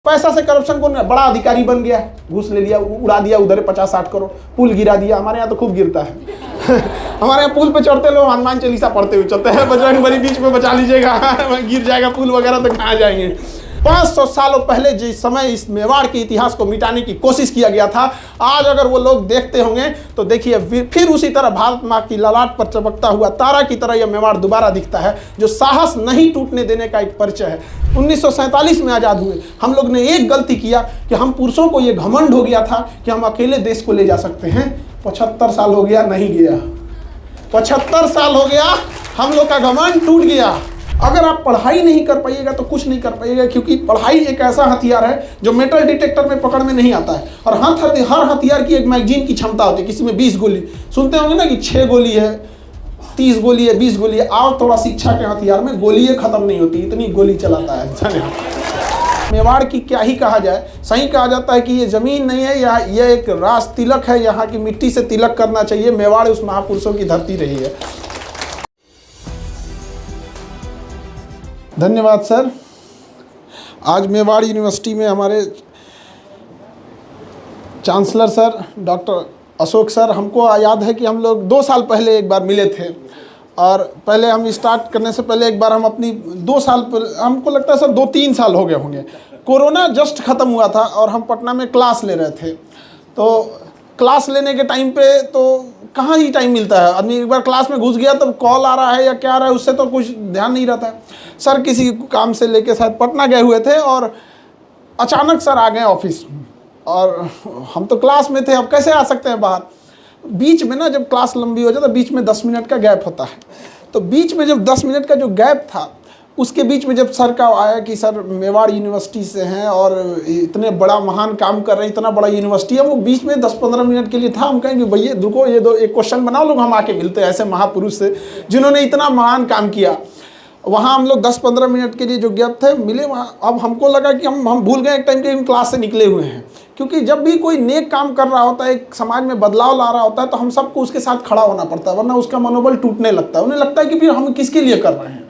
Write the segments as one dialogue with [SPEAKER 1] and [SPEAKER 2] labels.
[SPEAKER 1] पैसा से करप्शन को बड़ा अधिकारी बन गया, घूस ले लिया, उड़ा दिया उधर 50-60 करोड़, पुल गिरा दिया। हमारे यहाँ तो खूब गिरता है हमारे यहाँ पुल पे चढ़ते लोग हनुमान चालीसा पढ़ते हुए चलते हैं, बजरंग बली बीच में बचा लीजिएगा गिर जाएगा पुल वगैरह तो कहाँ जाएंगे। 500 सालों पहले जिस समय इस मेवाड़ के इतिहास को मिटाने की कोशिश किया गया था, आज अगर वो लोग देखते होंगे तो देखिए फिर उसी तरह भारत माँ की ललाट पर चमकता हुआ तारा की तरह यह मेवाड़ दोबारा दिखता है, जो साहस नहीं टूटने देने का एक परिचय है। 1947 में आज़ाद हुए, हम लोग ने एक गलती किया कि हम पुरुषों को ये घमंड हो गया था कि हम अकेले देश को ले जा सकते हैं। 75 साल हो गया, नहीं गया। 75 साल हो गया, हम लोग का घमंड टूट गया। अगर आप पढ़ाई नहीं कर पाइएगा तो कुछ नहीं कर पाइएगा, क्योंकि पढ़ाई एक ऐसा हथियार है जो मेटल डिटेक्टर में पकड़ में नहीं आता है। और हर हथियार की एक मैगजीन की क्षमता होती है। किसी में 20 गोली, सुनते होंगे ना कि 6 गोली है, 30 गोली है, 20 गोली है। आओ थोड़ा शिक्षा के हथियार में गोली खत्म नहीं होती, इतनी गोली चलाता है। मेवाड़ की क्या ही कहा जाए, सही कहा जाता है कि ये जमीन नहीं है, यह एक राज तिलक है। यहाँ की मिट्टी से तिलक करना चाहिए। मेवाड़ उस महापुरुषों की धरती रही है। धन्यवाद सर। आज मेवाड़ यूनिवर्सिटी में हमारे chancellor sir doctor Ashok sir, हमको याद है कि हम लोग 2 साल पहले एक बार मिले थे। और पहले हम स्टार्ट करने से पहले एक बार हम अपनी 2 साल हमको लगता है सर 2-3 साल हो गए होंगे, कोरोना जस्ट ख़त्म हुआ था और हम पटना में क्लास ले रहे थे। तो क्लास लेने के टाइम पे तो कहाँ ही टाइम मिलता है, आदमी एक बार क्लास में घुस गया तो कॉल आ रहा है या क्या आ रहा है उससे तो कुछ ध्यान नहीं रहता है। सर किसी काम से लेके शायद पटना गए हुए थे और अचानक सर आ गए ऑफिस, और हम तो क्लास में थे, अब कैसे आ सकते हैं बाहर। बीच में ना जब क्लास लंबी हो जाए तो बीच में 10 मिनट का गैप होता है, तो बीच में जब 10 मिनट का जो गैप था उसके बीच में जब सर का आया कि सर मेवाड़ यूनिवर्सिटी से हैं और इतने बड़ा महान काम कर रहे हैं, इतना बड़ा यूनिवर्सिटी है, वो बीच में 10-15 मिनट के लिए था। हम कहेंगे भैया रुको, ये दो एक क्वेश्चन बनाओ, लोग हम आके मिलते हैं ऐसे महापुरुष से जिन्होंने इतना महान काम किया। वहाँ हम लोग 10-15 मिनट के लिए जो गैप थे मिले वहाँ। अब हमको लगा कि हम भूल गए एक टाइम के क्लास से निकले हुए हैं, क्योंकि जब भी कोई नेक काम कर रहा होता है, एक समाज में बदलाव ला रहा होता है, तो हम सबको उसके साथ खड़ा होना पड़ता है, वरना उसका मनोबल टूटने लगता है। उन्हें लगता है कि फिर हम किसके लिए कर रहे हैं।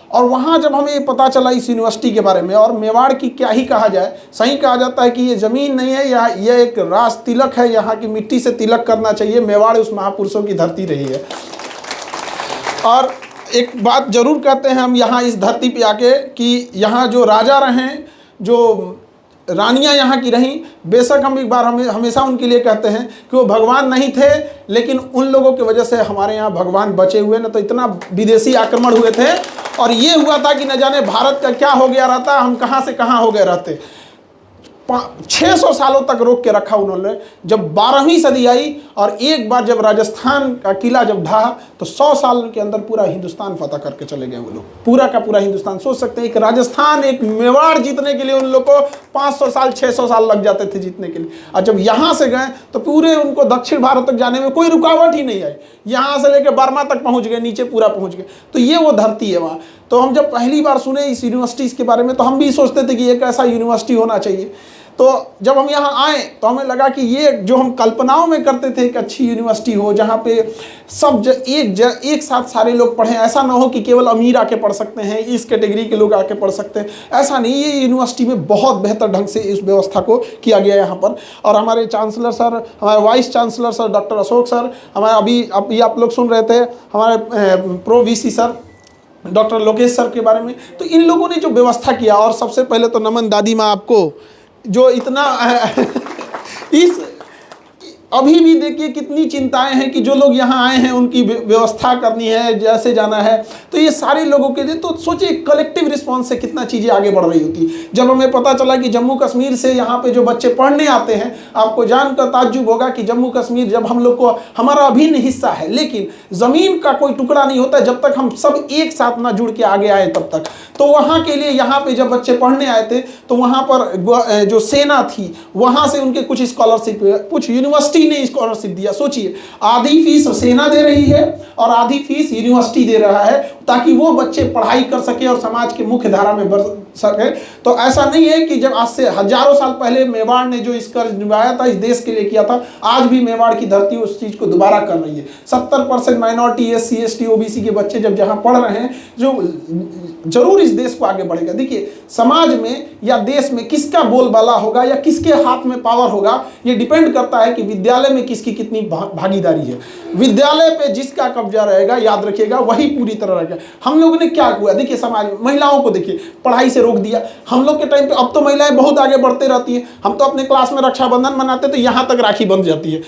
[SPEAKER 1] और वहाँ जब हमें पता चला इस यूनिवर्सिटी के बारे में, और मेवाड़ की क्या ही कहा जाए, सही कहा जाता है कि ये ज़मीन नहीं है, यह एक राज तिलक है। यहाँ की मिट्टी से तिलक करना चाहिए। मेवाड़ उस महापुरुषों की धरती रही है। और एक बात जरूर कहते हैं हम यहाँ इस धरती पे आके कि यहाँ जो राजा रहें, जो रानियाँ यहाँ की रहीं, बेशक हम एक बार हमेशा उनके लिए कहते हैं कि वो भगवान नहीं थे, लेकिन उन लोगों की वजह से हमारे यहाँ भगवान बचे हुए। न तो इतना विदेशी आक्रमण हुए थे और ये हुआ था कि न जाने भारत का क्या हो गया रहता, हम कहाँ से कहाँ हो गए रहते। 600 सालों तक रोक के रखा उन्होंने। जब 12वीं सदी आई और एक बार जब राजस्थान का किला जब ढहा तो 100 साल के अंदर पूरा हिंदुस्तान फतह करके चले गए वो लोग, पूरा का पूरा हिंदुस्तान। सोच सकते हैं एक राजस्थान, एक मेवाड़ जीतने के लिए उन लोग को 500 साल 600 साल लग जाते थे जीतने के लिए। और जब यहाँ से गए तो पूरे उनको दक्षिण भारत तक जाने में कोई रुकावट ही नहीं आई। यहाँ से लेकर बर्मा तक पहुँच गए, नीचे पूरा पहुँच गए। तो ये वो धरती है वहाँ। तो हम जब पहली बार सुने इस यूनिवर्सिटी के बारे में तो हम भी सोचते थे कि एक ऐसा यूनिवर्सिटी होना चाहिए। तो जब हम यहाँ आए तो हमें लगा कि ये जो हम कल्पनाओं में करते थे एक अच्छी यूनिवर्सिटी हो जहाँ पे सब एक साथ सारे लोग पढ़ें, ऐसा ना हो कि केवल अमीर आके पढ़ सकते हैं, इस कैटेगरी के लोग आके पढ़ सकते हैं, ऐसा नहीं। ये यूनिवर्सिटी में बहुत बेहतर ढंग से इस व्यवस्था को किया गया यहाँ पर। और हमारे चांसलर सर, हमारे vice chancellor sir doctor Ashok sir, हमारे अभी आप लोग सुन रहे थे हमारे pro VC sir doctor Lokesh sir के बारे में। तो इन लोगों ने जो व्यवस्था किया, और सबसे पहले तो नमन दादी माँ आपको, जो इतना इस अभी भी देखिए कितनी चिंताएं हैं कि जो लोग यहाँ आए हैं उनकी व्यवस्था करनी है, जैसे जाना है। तो ये सारे लोगों के लिए तो सोचिए कलेक्टिव रिस्पांस से कितना चीज़ें आगे बढ़ रही होती। जब हमें पता चला कि जम्मू कश्मीर से यहाँ पे जो बच्चे पढ़ने आते हैं, आपको जानकर ताज्जुब होगा कि जम्मू कश्मीर जब हम लोग को हमारा अभिन्न हिस्सा है, लेकिन ज़मीन का कोई टुकड़ा नहीं होता जब तक हम सब एक साथ ना जुड़ के आगे आए तब तक। तो वहाँ के लिए यहाँ पे जब बच्चे पढ़ने आए थे तो वहाँ पर जो सेना थी वहाँ से उनके कुछ स्कॉलरशिप, कुछ यूनिवर्सिटी ने स्कॉलरशिप दिया। सोचिए आधी फीस सेना दे रही है और आधी फीस यूनिवर्सिटी दे रहा है, ताकि वो बच्चे पढ़ाई कर सके और समाज के मुख्य धारा में सके। तो ऐसा नहीं है कि जब आज से हजारों साल पहले मेवाड़ ने जो इस कर्ज निभाया था, इस देश के लिए किया था, आज भी मेवाड़ की धरती उस चीज़ को दोबारा कर रही है। 70% माइनॉरिटी, SC ST OBC के बच्चे जब जहाँ पढ़ रहे हैं, जो जरूर इस देश को आगे बढ़ेगा। देखिए, समाज में या देश में किसका बोलबाला होगा या किसके हाथ में पावर होगा, ये डिपेंड करता है कि विद्यालय में किसकी कितनी भागीदारी है। विद्यालय पे जिसका कब्जा रहेगा, याद रखिएगा, वही पूरी तरह रहेगा। हम लोगों ने क्या हुआ, देखिए समाज में महिलाओं को देखिए पढ़ाई से रोक दिया। हम लोग के टाइम पे, अब तो महिलाएं बहुत आगे बढ़ते रहती हैं। हम तो अपने क्लास में रक्षाबंधन मनाते तो यहाँ तक राखी बंध जाती है,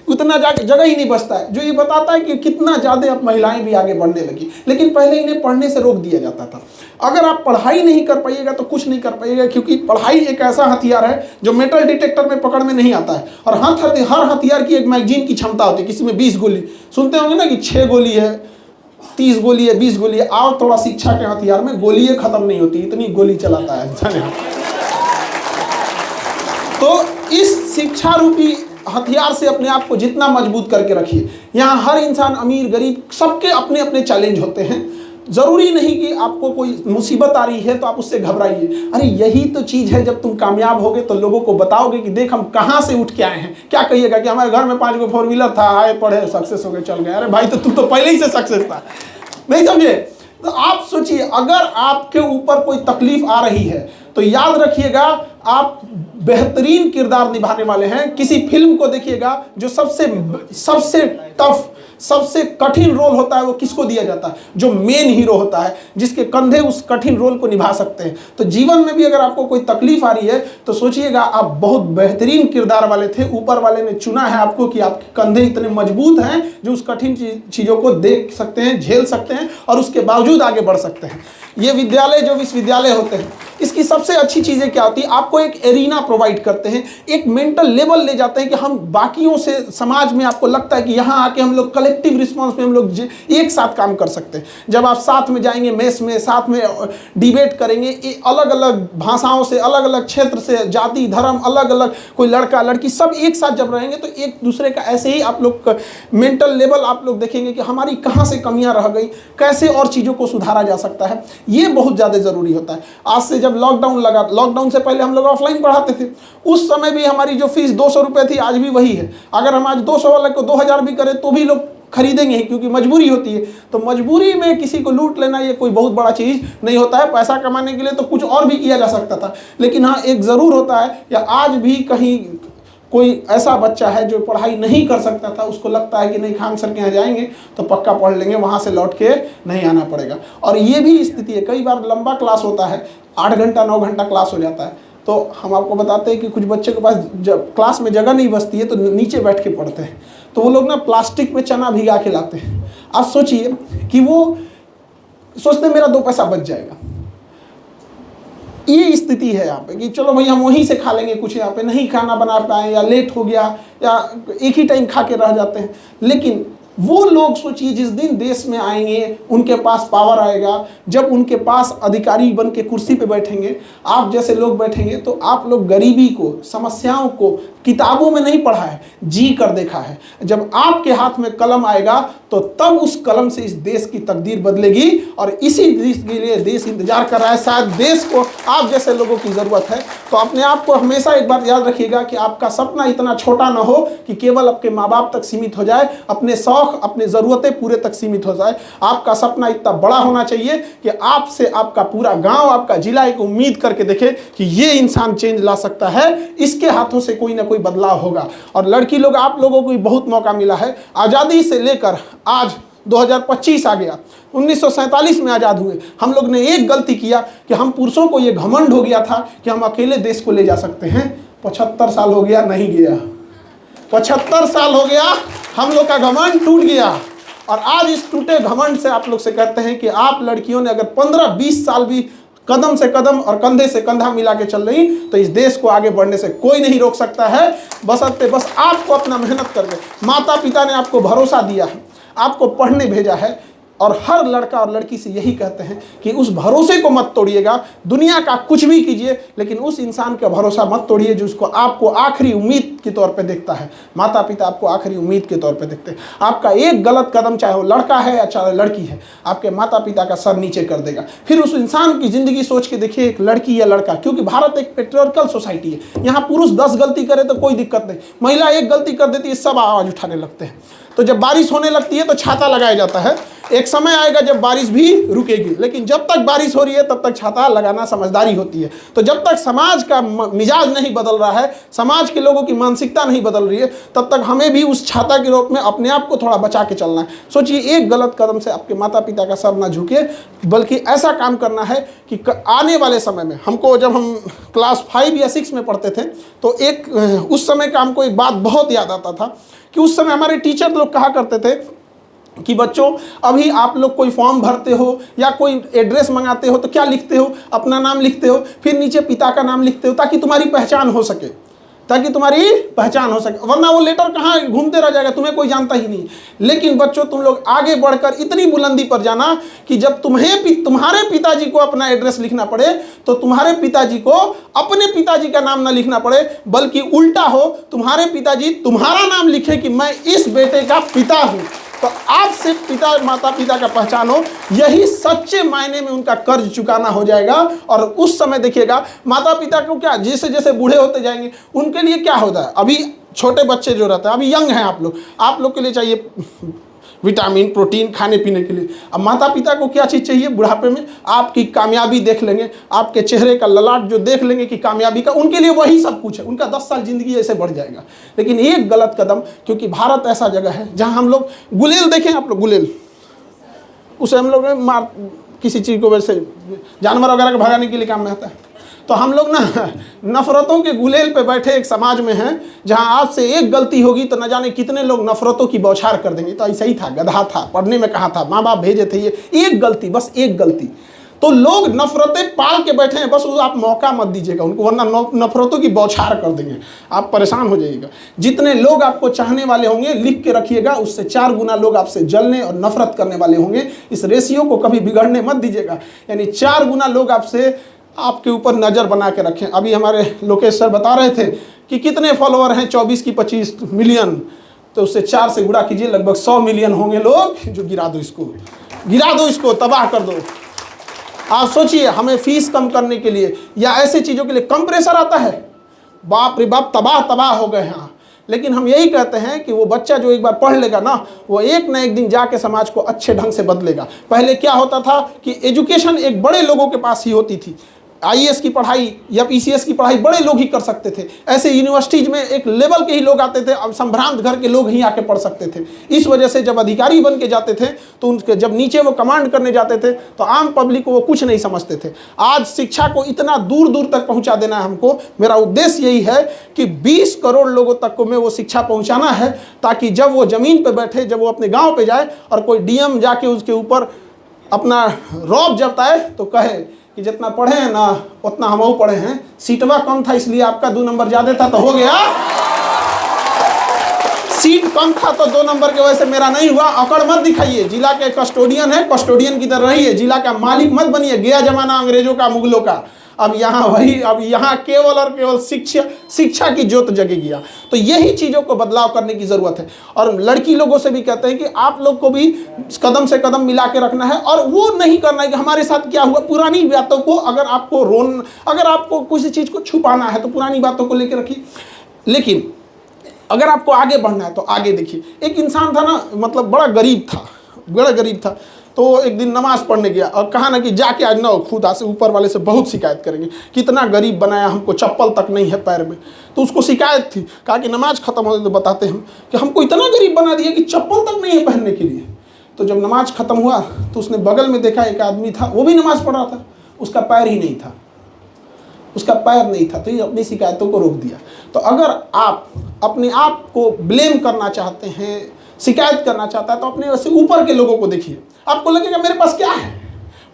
[SPEAKER 1] उतना जगह ही नहीं बचता है, जो ये बताता है कि कितना ज़्यादा अब महिलाएं भी आगे बढ़ने लगी। लेकिन पहले इन्हें पढ़ने से रोक दिया जाता था। अगर आप पढ़ाई नहीं कर पाइएगा तो कुछ नहीं कर पाइएगा, क्योंकि पढ़ाई एक ऐसा हथियार है जो मेटल डिटेक्टर में पकड़ में नहीं आता है। और हर हथियार की एक मैगजीन की क्षमता होती है। किसी में 20 गोली, सुनते होंगे ना कि 6 गोली है, 30 गोली है, 20 गोली है। आओ थोड़ा शिक्षा के हथियार में गोली खत्म नहीं होती, इतनी गोली चलाता है इंसान। तो इस शिक्षा रूपी हथियार से अपने आप को जितना मजबूत करके रखिए। यहाँ हर इंसान, अमीर गरीब, सबके अपने अपने चैलेंज होते हैं। जरूरी नहीं कि आपको कोई मुसीबत आ रही है तो आप उससे घबराइए। अरे यही तो चीज़ है, जब तुम कामयाब होगे तो लोगों को बताओगे कि देख हम कहाँ से उठ के आए हैं। क्या कहिएगा कि हमारे घर में 5 गो 4 व्हीलर था, आए पढ़े सक्सेस हो गए चल गए। अरे भाई, तो तुम तो पहले ही से सक्सेस था, नहीं समझे? तो आप सोचिए, अगर आपके ऊपर कोई तकलीफ आ रही है तो याद रखिएगा आप बेहतरीन किरदार निभाने वाले हैं। किसी फिल्म को देखिएगा, जो सबसे टफ, सबसे कठिन रोल होता है, वो किसको दिया जाता है? जो मेन हीरो होता है, जिसके कंधे उस कठिन रोल को निभा सकते हैं। तो जीवन में भी अगर आपको कोई तकलीफ आ रही है तो सोचिएगा आप बहुत बेहतरीन किरदार वाले थे। ऊपर वाले ने चुना है आपको कि आपके कंधे इतने मजबूत हैं जो उस कठिन चीज़ों को देख सकते हैं, झेल सकते हैं और उसके बावजूद आगे बढ़ सकते हैं। ये विद्यालय, जो विश्वविद्यालय होते हैं, इसकी सबसे अच्छी चीज़ें क्या होती है? आपको एक एरिना प्रोवाइड करते हैं, एक मेंटल लेवल ले जाते हैं कि हम बाकियों से, समाज में आपको लगता है कि यहाँ आके हम लोग कलेक्टिव रिस्पॉन्स में हम लोग एक साथ काम कर सकते हैं। जब आप साथ में जाएंगे, मेस में साथ में डिबेट करेंगे, अलग अलग भाषाओं से, अलग अलग क्षेत्र से, जाति धर्म अलग अलग, कोई लड़का लड़की सब एक साथ जब रहेंगे तो एक दूसरे का ऐसे ही आप लोग मेंटल लेवल आप लोग देखेंगे कि हमारी कहाँ से कमियाँ रह गई, कैसे और चीज़ों को सुधारा जा सकता है। ये बहुत ज़्यादा ज़रूरी होता है। आज से जब लॉकडाउन लगा, लॉकडाउन से पहले हम लोग ऑफलाइन पढ़ाते थे, उस समय भी हमारी जो फीस 200 रुपये थी, आज भी वही है। अगर हम आज 200 वाले को 2000 भी करें तो भी लोग खरीदेंगे ही, क्योंकि मजबूरी होती है। तो मजबूरी में किसी को लूट लेना ये कोई बहुत बड़ा चीज़ नहीं होता है। पैसा कमाने के लिए तो कुछ और भी किया जा सकता था, लेकिन हाँ एक ज़रूर होता है, या आज भी कहीं कोई ऐसा बच्चा है जो पढ़ाई नहीं कर सकता था, उसको लगता है कि नहीं खान सर के यहाँ जाएंगे तो पक्का पढ़ लेंगे, वहाँ से लौट के नहीं आना पड़ेगा। और ये भी स्थिति है, कई बार लंबा क्लास होता है, 8 घंटा 9 घंटा क्लास हो जाता है, तो हम आपको बताते हैं कि कुछ बच्चे के पास जब क्लास में जगह नहीं बचती है तो नीचे बैठ के पढ़ते हैं। तो वो लोग ना प्लास्टिक में चना भिगा के लाते हैं। आप सोचिए कि वो सोचते मेरा 2 पैसा बच जाएगा। ये स्थिति है यहाँ पे कि चलो भाई हम वहीं से खा लेंगे, कुछ यहाँ पे नहीं खाना बना पाए या लेट हो गया या एक ही टाइम खा के रह जाते हैं। लेकिन वो लोग सोचिए जिस दिन देश में आएंगे, उनके पास पावर आएगा, जब उनके पास अधिकारी बन के कुर्सी पे बैठेंगे, आप जैसे लोग बैठेंगे, तो आप लोग गरीबी को, समस्याओं को किताबों में नहीं पढ़ा है, जी कर देखा है। जब आपके हाथ में कलम आएगा तो तब उस कलम से इस देश की तकदीर बदलेगी। और इसी देश के लिए देश इंतजार कर रहा है। शायद देश को आप जैसे लोगों की ज़रूरत है। तो अपने आप को हमेशा एक बात याद रखिएगा कि आपका सपना इतना छोटा ना हो कि केवल आपके माँ बाप तक सीमित हो जाए, अपने शौक, अपने ज़रूरतें पूरे तक सीमित हो जाए। आपका सपना इतना बड़ा होना चाहिए कि आपसे आपका पूरा गाँव, आपका जिला एक उम्मीद करके देखे कि ये इंसान चेंज ला सकता है, इसके हाथों से कोई ना कोई बदलाव होगा। और लड़की लोग, आप लोगों को भी बहुत मौका मिला है। आज़ादी से लेकर आज 2025 आ गया, 1947 में आज़ाद हुए। हम लोग ने एक गलती किया कि हम पुरुषों को ये घमंड हो गया था कि हम अकेले देश को ले जा सकते हैं। 75 साल हो गया, नहीं गया। 75 साल हो गया, हम लोग का घमंड टूट गया। और आज इस टूटे घमंड से आप लोग से कहते हैं कि आप लड़कियों ने अगर 15-20 साल भी कदम से कदम और कंधे से कंधा मिला के चल रही तो इस देश को आगे बढ़ने से कोई नहीं रोक सकता है। बस आपको अपना मेहनत करके, माता पिता ने आपको भरोसा दिया है, आपको पढ़ने भेजा है, और हर लड़का और लड़की से यही कहते हैं कि उस भरोसे को मत तोड़िएगा। दुनिया का कुछ भी कीजिए, लेकिन उस इंसान का भरोसा मत तोड़िए जो उसको आपको आखिरी उम्मीद के तौर पे देखता है। माता पिता आपको आखिरी उम्मीद के तौर पे देखते हैं। आपका एक गलत कदम, चाहे वो लड़का है या चाहे लड़की है, आपके माता पिता का सर नीचे कर देगा। फिर उस इंसान की ज़िंदगी सोच के देखिए, एक लड़की या लड़का, क्योंकि भारत एक पेट्रियार्कल सोसाइटी है, यहाँ पुरुष 10 गलती करे तो कोई दिक्कत नहीं, महिला एक गलती कर देती है सब आवाज़ उठाने लगते हैं। तो जब बारिश होने लगती है तो छाता लगाया जाता है। एक समय आएगा जब बारिश भी रुकेगी, लेकिन जब तक बारिश हो रही है तब तक छाता लगाना समझदारी होती है। तो जब तक समाज का मिजाज नहीं बदल रहा है, समाज के लोगों की मानसिकता नहीं बदल रही है, तब तक हमें भी उस छाता के रूप में अपने आप को थोड़ा बचा के चलना है। सोचिए, एक गलत कदम से आपके माता पिता का सर ना झुके, बल्कि ऐसा काम करना है कि आने वाले समय में, हमको जब हम क्लास 5 या 6 में पढ़ते थे तो एक उस समय का हमको एक बात बहुत याद आता था कि उस समय हमारे टीचर लोग कहा करते थे कि बच्चों, अभी आप लोग कोई फॉर्म भरते हो या कोई एड्रेस मंगाते हो तो क्या लिखते हो? अपना नाम लिखते हो, फिर नीचे पिता का नाम लिखते हो, ताकि तुम्हारी पहचान हो सके, वरना वो लेटर कहाँ घूमते रह जाएगा, तुम्हें कोई जानता ही नहीं। लेकिन बच्चों, तुम लोग आगे बढ़कर इतनी बुलंदी पर जाना कि जब तुम्हारे पिताजी को अपना एड्रेस लिखना पड़े तो तुम्हारे पिताजी को अपने पिताजी का नाम ना लिखना पड़े, बल्कि उल्टा हो, तुम्हारे पिताजी तुम्हारा नाम लिखे कि मैं इस बेटे का पिता हूँ। तो आपसे माता पिता का पहचान हो, यही सच्चे मायने में उनका कर्ज चुकाना हो जाएगा। और उस समय देखिएगा, माता पिता को क्या, जैसे जैसे बूढ़े होते जाएंगे उनके लिए क्या होता है, अभी छोटे बच्चे जो रहते हैं, अभी यंग हैं आप लोग के लिए चाहिए विटामिन, प्रोटीन खाने पीने के लिए। अब माता पिता को क्या चीज़ चाहिए? बुढ़ापे में आपकी कामयाबी देख लेंगे, आपके चेहरे का ललाट जो देख लेंगे कि कामयाबी का, उनके लिए वही सब कुछ है। उनका 10 साल जिंदगी ऐसे बढ़ जाएगा। लेकिन एक गलत कदम, क्योंकि भारत ऐसा जगह है जहां हम लोग गुलेल देखें, आप लोग गुलेल, उसे हम लोग मार किसी चीज़ को वैसे जानवर वगैरह को भगाने के लिए काम में आता है। तो हम लोग ना नफरतों के गुलेल पे बैठे एक समाज में हैं, जहां आपसे एक गलती होगी तो न जाने कितने लोग नफरतों की बौछार कर देंगे। तो ऐसा ही था, गधा था, पढ़ने में कहाँ था, माँ बाप भेजे थे, ये एक गलती, बस एक गलती, तो लोग नफरतें पाल के बैठे हैं। बस आप मौका मत दीजिएगा उनको, वरना नफरतों की बौछार कर देंगे, आप परेशान हो जाइएगा। जितने लोग आपको चाहने वाले होंगे, लिख के रखिएगा, उससे 4 गुना लोग आपसे जलने और नफरत करने वाले होंगे। इस रेशियो को कभी बिगड़ने मत दीजिएगा, यानी 4 गुना लोग आपके ऊपर नज़र बना के रखें। अभी हमारे लोकेश सर बता रहे थे कि कितने फॉलोअर हैं, 24 की 25 मिलियन, तो उससे 4 से गुणा कीजिए, लगभग 100 मिलियन होंगे लोग जो गिरा दो इसको, तबाह कर दो। आप सोचिए, हमें फीस कम करने के लिए या ऐसे चीज़ों के लिए कम प्रेशर आता है, बाप रे बाप, तबाह हो गए हैं। लेकिन हम यही कहते हैं कि वो बच्चा जो एक बार पढ़ लेगा ना, वो एक न एक दिन जाके समाज को अच्छे ढंग से बदलेगा। पहले क्या होता था कि एजुकेशन एक बड़े लोगों के पास ही होती थी, IAS की पढ़ाई या PCS की पढ़ाई बड़े लोग ही कर सकते थे। ऐसे यूनिवर्सिटीज़ में एक लेवल के ही लोग आते थे, अब संभ्रांत घर के लोग ही आके पढ़ सकते थे। इस वजह से जब अधिकारी बन के जाते थे तो उनके जब नीचे वो कमांड करने जाते थे तो आम पब्लिक को वो कुछ नहीं समझते थे। आज शिक्षा को इतना दूर दूर तक पहुंचा देना है हमको। मेरा उद्देश्य यही है कि 20 करोड़ लोगों तक को मैं वो शिक्षा पहुँचाना है, ताकि जब वो ज़मीन पर बैठे, जब वो अपने गाँव पर जाए और कोई DM जाके उसके ऊपर अपना रौब जताए तो कहे कि जितना पढ़े हैं ना उतना हम पढ़े हैं, सीटवा कम था इसलिए आपका 2 नंबर ज़्यादा था तो हो गया, सीट कम था तो 2 नंबर के वजह से मेरा नहीं हुआ। अकड़ मत दिखाइए, जिला के कस्टोडियन है, कस्टोडियन की तरह रहिए, जिला का मालिक मत बनिए। गया जमाना अंग्रेजों का, मुगलों का, अब यहाँ केवल और केवल शिक्षा की ज्योत जगेगी। तो यही चीज़ों को बदलाव करने की ज़रूरत है। और लड़की लोगों से भी कहते हैं कि आप लोग को भी कदम से कदम मिला के रखना है, और वो नहीं करना है कि हमारे साथ क्या हुआ। पुरानी बातों को अगर आपको किसी चीज़ को छुपाना है तो पुरानी बातों को लेकर रखिए, लेकिन अगर आपको आगे बढ़ना है तो आगे देखिए। एक इंसान था ना, मतलब बड़ा गरीब था, तो एक दिन नमाज़ पढ़ने गया और कहा ना कि जाके आज ना खुदा से, ऊपर वाले से बहुत शिकायत करेंगे, कितना गरीब बनाया हमको, चप्पल तक नहीं है पैर में। तो उसको शिकायत थी, कहा कि नमाज ख़त्म होने तो बताते हम कि हमको इतना गरीब बना दिया कि चप्पल तक नहीं है पहनने के लिए। तो जब नमाज ख़त्म हुआ तो उसने बगल में देखा, एक आदमी था, वो भी नमाज़ पढ़ रहा था, उसका पैर ही नहीं था, तो ये अपनी शिकायतों को रोक दिया। तो अगर आप अपने आप को ब्लेम करना चाहते हैं, शिकायत करना चाहता है, तो अपने वैसे ऊपर के लोगों को देखिए, आपको लगेगा मेरे पास क्या है,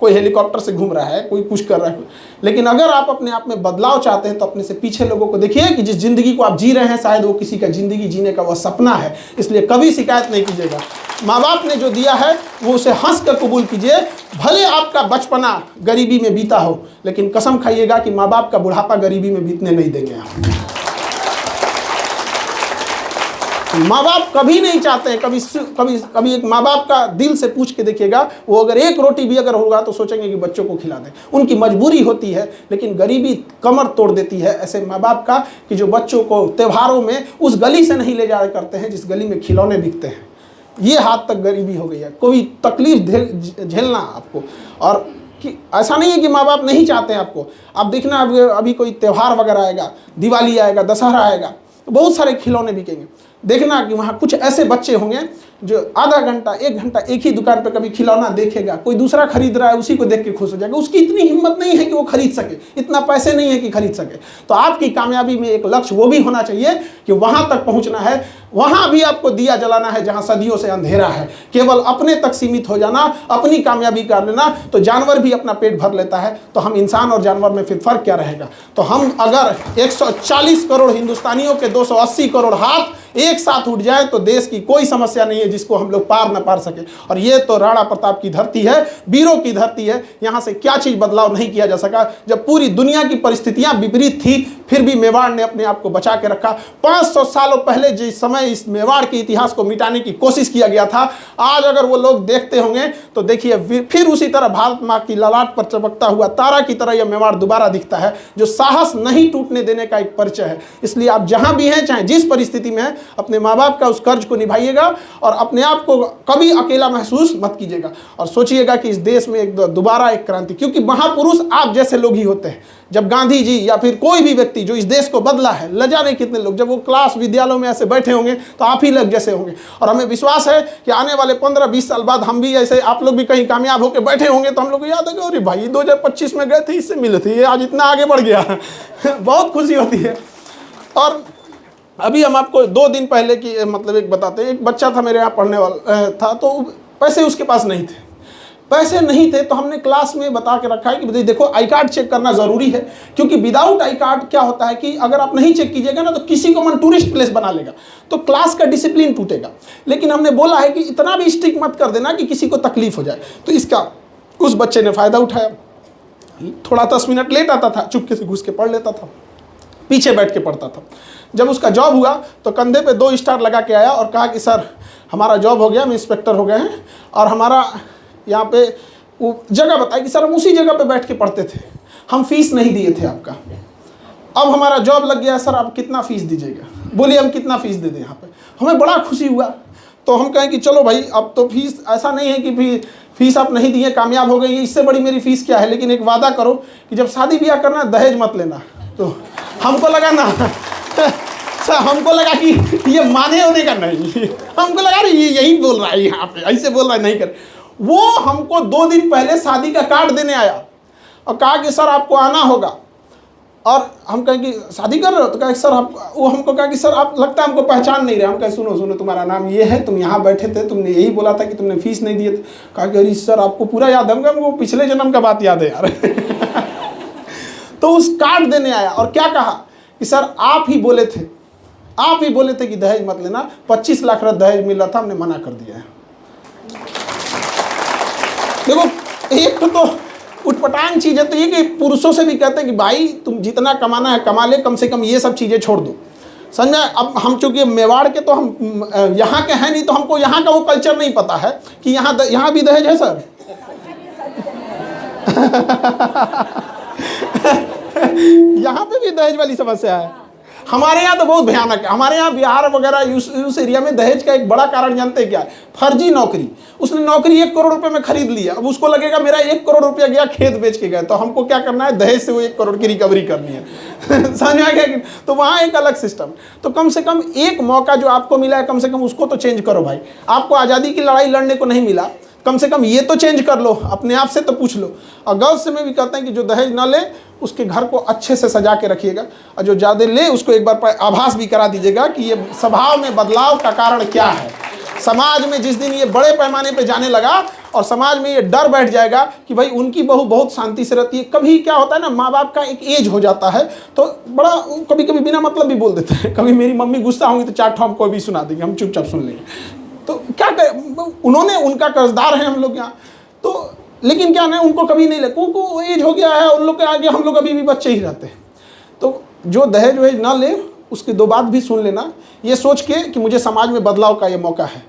[SPEAKER 1] कोई हेलीकॉप्टर से घूम रहा है, कोई कुछ कर रहा है। लेकिन अगर आप अपने आप में बदलाव चाहते हैं तो अपने से पीछे लोगों को देखिए कि जिस ज़िंदगी को आप जी रहे हैं शायद वो किसी का ज़िंदगी जीने का वह सपना है, इसलिए कभी शिकायत नहीं कीजिएगा। माँ बाप ने जो दिया है वो उसे हंस कर कबूल कीजिए। भले आपका बचपना गरीबी में बीता हो, लेकिन कसम खाइएगा कि माँ बाप का बुढ़ापा गरीबी में बीतने नहीं देंगे आप। माँ बाप कभी नहीं चाहते हैं, कभी एक माँ बाप का दिल से पूछ के देखिएगा, वो अगर एक रोटी भी अगर होगा तो सोचेंगे कि बच्चों को खिला दें। उनकी मजबूरी होती है, लेकिन गरीबी कमर तोड़ देती है ऐसे माँ बाप का कि जो बच्चों को त्योहारों में उस गली से नहीं ले जाया करते हैं जिस गली में खिलौने बिकते हैं। ये हाथ तक गरीबी हो गई है। कोई तकलीफ झेलना आपको, और कि ऐसा नहीं है कि माँ बाप नहीं चाहते हैं आपको। आप देखना अभी कोई त्यौहार वगैरह आएगा, दिवाली आएगा, दशहरा आएगा, तो बहुत सारे खिलौने बिकेंगे। देखना कि वहाँ कुछ ऐसे बच्चे होंगे जो आधा घंटा 1 घंटा एक ही दुकान पे कभी खिलौना देखेगा, कोई दूसरा खरीद रहा है उसी को देख के खुश हो जाएगा। उसकी इतनी हिम्मत नहीं है कि वो खरीद सके, इतना पैसे नहीं है कि खरीद सके। तो आपकी कामयाबी में एक लक्ष्य वो भी होना चाहिए कि वहाँ तक पहुँचना है, वहाँ भी आपको दिया जलाना है जहाँ सदियों से अंधेरा है। केवल अपने तक सीमित हो जाना, अपनी कामयाबी कर लेना, तो जानवर भी अपना पेट भर लेता है, तो हम इंसान और जानवर में फिर फर्क क्या रहेगा। तो हम अगर 140 करोड़ हिंदुस्तानियों के 280 करोड़ हाथ एक साथ उठ जाए तो देश की कोई समस्या नहीं है जिसको हम लोग पार न पार सके। और ये तो राणा प्रताप की धरती है, वीरों की धरती है। यहाँ से क्या चीज़ बदलाव नहीं किया जा सका। जब पूरी दुनिया की परिस्थितियाँ विपरीत थी, फिर भी मेवाड़ ने अपने आप को बचा के रखा। 500 सालों पहले जिस समय इस मेवाड़ के इतिहास को मिटाने की कोशिश किया गया था, आज अगर वो लोग देखते होंगे तो देखिए फिर उसी तरह भारत माँ की ललाट पर चमकता हुआ तारा की तरह यह मेवाड़ दोबारा दिखता है, जो साहस नहीं टूटने देने का एक परिचय है। इसलिए आप जहाँ भी हैं, चाहे जिस परिस्थिति में हैं, अपने माँ बाप का उस कर्ज को निभाइएगा और अपने आप को कभी अकेला महसूस मत कीजिएगा। और सोचिएगा कि इस देश में दोबारा एक क्रांति, क्योंकि महापुरुष आप जैसे लोग ही होते हैं। जब गांधी जी या फिर कोई भी व्यक्ति जो इस देश को बदला है, ल जाने कितने लोग, जब वो क्लास विद्यालयों में ऐसे बैठे होंगे तो आप ही लोग जैसे होंगे। और हमें विश्वास है कि आने वाले 15-20 साल बाद हम भी ऐसे, आप लोग भी कहीं कामयाब होकर बैठे होंगे तो हम लोग को याद है कि अरे भाई 2025 में गए थे, इससे मिले थे, ये आज इतना आगे बढ़ गया। बहुत खुशी होती है। और अभी हम आपको 2 दिन पहले की मतलब एक बताते हैं। एक बच्चा था मेरे यहाँ पढ़ने वाला था, तो पैसे उसके पास नहीं थे। पैसे नहीं थे तो हमने क्लास में बता के रखा है कि देखो आई कार्ड चेक करना ज़रूरी है, क्योंकि विदाउट आई कार्ड क्या होता है कि अगर आप नहीं चेक कीजिएगा ना तो किसी को मन टूरिस्ट प्लेस बना लेगा, तो क्लास का डिसिप्लिन टूटेगा। लेकिन हमने बोला है कि इतना भी स्ट्रिक्ट मत कर देना कि किसी को तकलीफ हो जाए। तो इसका उस बच्चे ने फ़ायदा उठाया। थोड़ा 10 मिनट लेट आता था, चुपके से घुस के पढ़ लेता था, पीछे बैठ के पढ़ता था। जब उसका जॉब हुआ तो कंधे पे 2 स्टार लगा के आया और कहा कि सर हमारा जॉब हो गया, हम इंस्पेक्टर हो गए हैं, और हमारा यहाँ पे वो जगह बताई कि सर हम उसी जगह पे बैठ के पढ़ते थे, हम फीस नहीं दिए थे आपका, अब हमारा जॉब लग गया सर, आप कितना फ़ीस दीजिएगा। बोलिए हम कितना फ़ीस दे दें। यहाँ पे हमें बड़ा खुशी हुआ। तो हम कहें कि चलो भाई अब तो फीस, ऐसा नहीं है कि फीस आप नहीं दिए, कामयाब हो गई, इससे बड़ी मेरी फ़ीस क्या है, लेकिन एक वादा करो कि जब शादी ब्याह करना दहेज मत लेना। तो हमको लगा ना सर, हमको लगा कि ये माने होने का नहीं, हमको लगा ये यही बोल रहा है, यहाँ पे ऐसे बोल रहा है, नहीं कर। वो हमको 2 दिन पहले शादी का कार्ड देने आया और कहा कि सर आपको आना होगा। और हम कहें कि शादी कर रहे हो, तो कहा सर आप, वो हमको कहा कि सर आप लगता है हमको पहचान नहीं रहे। हम कहे सुनो सुनो, तुम्हारा नाम ये है, तुम यहाँ बैठे थे, तुमने यही बोला था कि तुमने फीस नहीं दिए थे। कहा कि अरे सर आपको पूरा याद है। हमको पिछले जन्म का बात याद है यार। तो उस कार्ड देने आया और क्या कहा कि सर आप ही बोले थे कि दहेज मत लेना, 25 लाख का दहेज मिल रहा था, हमने मना कर दिया है। देखो एक तो उठपटांग चीज़ है। तो ये कि पुरुषों से भी कहते हैं कि भाई तुम जितना कमाना है कमा ले, कम से कम ये सब चीज़ें छोड़ दो। समझा। अब हम चूँकि मेवाड़ के, तो हम यहाँ के हैं नहीं, तो हमको यहाँ का वो कल्चर नहीं पता है कि यहाँ भी दहेज है सर। यहाँ पे भी दहेज वाली समस्या है। हमारे यहाँ तो बहुत भयानक है। हमारे यहाँ बिहार वगैरह उस एरिया में दहेज का एक बड़ा कारण जानते हैं क्या है? फर्जी नौकरी। उसने नौकरी 1 करोड़ रुपए में खरीद लिया, अब उसको लगेगा मेरा 1 करोड़ रुपया गया, खेत बेच के गया, तो हमको क्या करना है, दहेज से वो 1 करोड़ की रिकवरी करनी है। समझ में आ गया? तो वहाँ एक अलग सिस्टम। तो कम से कम एक मौका जो आपको मिला है, कम से कम उसको तो चेंज करो भाई। आपको आज़ादी की लड़ाई लड़ने को नहीं मिला, कम से कम ये तो चेंज कर लो, अपने आप से तो पूछ लो। और गर्ल्स से में भी कहते हैं कि जो दहेज ना ले उसके घर को अच्छे से सजा के रखिएगा, और जो ज़्यादा ले उसको एक बार आभास भी करा दीजिएगा कि ये स्वभाव में बदलाव का कारण क्या है। समाज में जिस दिन ये बड़े पैमाने पे जाने लगा, और समाज में ये डर बैठ जाएगा कि भाई उनकी बहू बहुत शांति से रहती है। कभी क्या होता है ना, माँ बाप का एक एज हो जाता है तो बड़ा कभी कभी बिना मतलब भी बोल देते हैं। कभी मेरी मम्मी गुस्सा होंगी तो 4 ठोम कोई भी सुना देंगे, हम चुपचाप सुन लेंगे। तो क्या करें, उन्होंने, उनका कर्जदार हैं हम लोग यहाँ, तो लेकिन क्या ना उनको कभी नहीं लगे, उनको एज हो गया है, उन लोग के आगे हम लोग अभी भी बच्चे ही रहते हैं। तो जो दहेज वहेज ना ले, उसकी 2 बात भी सुन लेना, ये सोच के कि मुझे समाज में बदलाव का ये मौका है।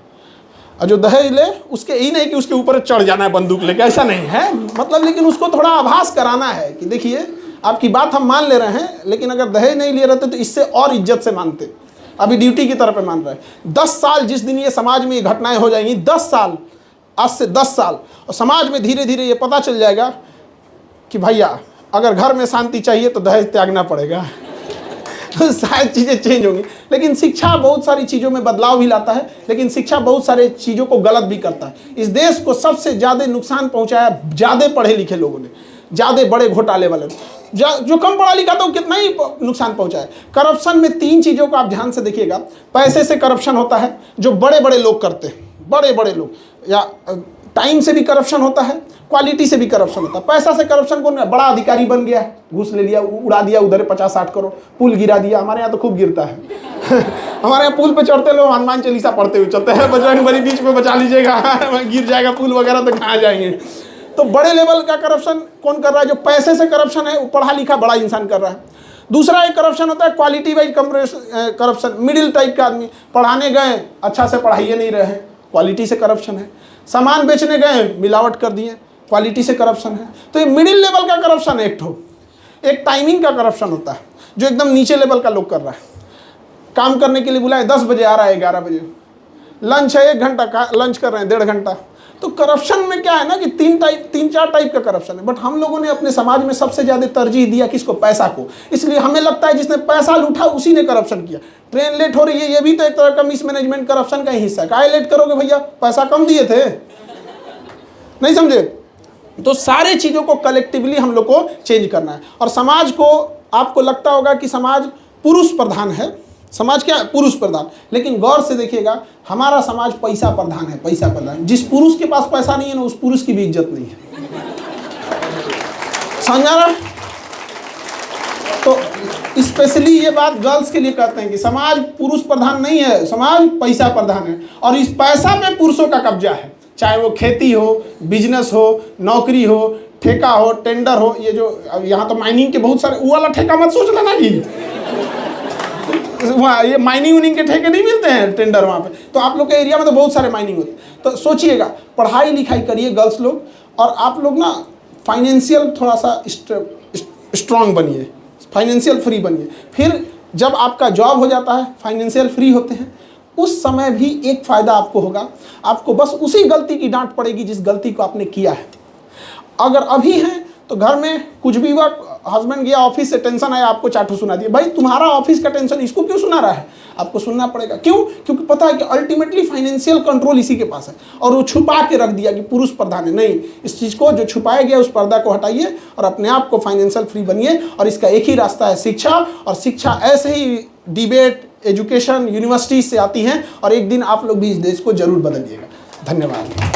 [SPEAKER 1] और जो दहेज ले उसके यही नहीं कि उसके ऊपर चढ़ जाना है बंदूक लेके, ऐसा नहीं है मतलब, लेकिन उसको थोड़ा आभास कराना है कि देखिए आपकी बात हम मान ले रहे हैं, लेकिन अगर दहेज नहीं ले रहते तो इससे और इज्जत से मानते, अभी ड्यूटी की तरह पे मान रहे हैं। 10 साल जिस दिन ये समाज में ये घटनाएं हो जाएंगी, 10 साल, आज से 10 साल, और समाज में धीरे धीरे ये पता चल जाएगा कि भैया अगर घर में शांति चाहिए तो दहेज त्यागना पड़ेगा। तो शायद चीज़ें चेंज होंगी। लेकिन शिक्षा बहुत सारी चीज़ों में बदलाव भी लाता है, लेकिन शिक्षा बहुत सारे चीज़ों को गलत भी करता है। इस देश को सबसे ज़्यादा नुकसान पहुंचाया ज़्यादा पढ़े लिखे लोगों ने, ज़्यादा बड़े घोटाले वाले। जो कम पढ़ा लिखा था वो कितना ही नुकसान पहुंचाया। करप्शन में 3 चीज़ों को आप ध्यान से देखिएगा। पैसे से करप्शन होता है, जो बड़े बड़े लोग करते हैं, बड़े बड़े लोग, या टाइम से भी करप्शन होता है, क्वालिटी से भी करप्शन होता है। पैसा से करप्शन कौन है? बड़ा अधिकारी बन गया, घूस ले लिया, उड़ा दिया उधर 50-60 करोड़, पुल गिरा दिया। हमारे यहाँ तो खूब गिरता है। हमारे यहाँ पुल पे चढ़ते लोग हनुमान चालीसा पढ़ते हुए चलते हैं, बजरंग बली बीच में बचा लीजिएगा, गिर जाएगा पुल वगैरह तो कहाँ जाएंगे। तो बड़े लेवल का करप्शन कौन कर रहा है? जो पैसे से करप्शन है वो पढ़ा लिखा बड़ा इंसान कर रहा है। दूसरा एक करप्शन होता है quality wise corruption, middle type का आदमी, पढ़ाने गए अच्छा से पढ़ाइए नहीं रहे, क्वालिटी से करप्शन है। सामान बेचने गए मिलावट कर दिए, क्वालिटी से करप्शन है। तो ये मिडिल लेवल का करप्शन है। एक टाइमिंग का करप्शन होता है जो एकदम नीचे लेवल का लोग कर रहा है। काम करने के लिए बुलाए 10 बजे, आ रहा है 11 बजे, लंच है 1 घंटा का, लंच कर रहे हैं 1.5 घंटा। तो करप्शन में क्या है ना कि 3-4 टाइप का करप्शन है। बट हम लोगों ने अपने समाज में सबसे ज़्यादा तरजीह दिया किसको? पैसा को। इसलिए हमें लगता है जिसने पैसा लूटा उसी ने करप्शन किया। ट्रेन लेट हो रही है, ये भी तो एक तरह का मिसमैनेजमेंट करप्शन का ही हिस्सा है। काहे लेट करोगे भैया, पैसा कम दिए थे, नहीं समझे? तो सारे चीज़ों को कलेक्टिवली हम लोग को चेंज करना है। और समाज को, आपको लगता होगा कि समाज पुरुष प्रधान है, समाज क्या है? पुरुष प्रधान। लेकिन गौर से देखिएगा, हमारा समाज पैसा प्रधान है, पैसा प्रधान। जिस पुरुष के पास पैसा नहीं है ना, उस पुरुष की भी इज्जत नहीं है, समझा ना? तो स्पेशली ये बात गर्ल्स के लिए कहते हैं कि समाज पुरुष प्रधान नहीं है, समाज पैसा प्रधान है। और इस पैसा पे पुरुषों का कब्जा है, चाहे वो खेती हो, बिजनेस हो, नौकरी हो, ठेका हो, टेंडर हो। ये जो यहाँ तो माइनिंग के बहुत सारे, वो वाला ठेका मत सोच लेना जी, वहाँ ये माइनिंग उनिंग के ठेके नहीं मिलते हैं, टेंडर वहाँ पे। तो आप लोग के एरिया में तो बहुत सारे माइनिंग होते हैं। तो सोचिएगा, पढ़ाई लिखाई करिए गर्ल्स लोग, और आप लोग ना फाइनेंशियल थोड़ा सा स्ट्रांग बनिए, फाइनेंशियल फ्री बनिए। फिर जब आपका जॉब हो जाता है, फाइनेंशियल फ्री होते हैं, उस समय भी एक फ़ायदा आपको होगा, आपको बस उसी गलती की डांट पड़ेगी जिस गलती को आपने किया है। अगर अभी हैं तो घर में कुछ भी हुआ, हस्बैंड गया ऑफिस से, टेंशन आया, आपको चाटू सुना दिया, भाई तुम्हारा ऑफिस का टेंशन इसको क्यों सुना रहा है? आपको सुनना पड़ेगा। क्यों? क्योंकि पता है कि अल्टीमेटली फाइनेंशियल कंट्रोल इसी के पास है। और वो छुपा के रख दिया कि पुरुष प्रधान है। नहीं, इस चीज़ को जो छुपाया गया उस पर्दा को हटाइए और अपने आप को फाइनेंशियल फ्री बनिए। और इसका एक ही रास्ता है, शिक्षा। और शिक्षा ऐसे ही डिबेट, एजुकेशन, यूनिवर्सिटी से आती हैं, और एक दिन आप लोग भी इस देश को जरूर बदलिएगा। धन्यवाद।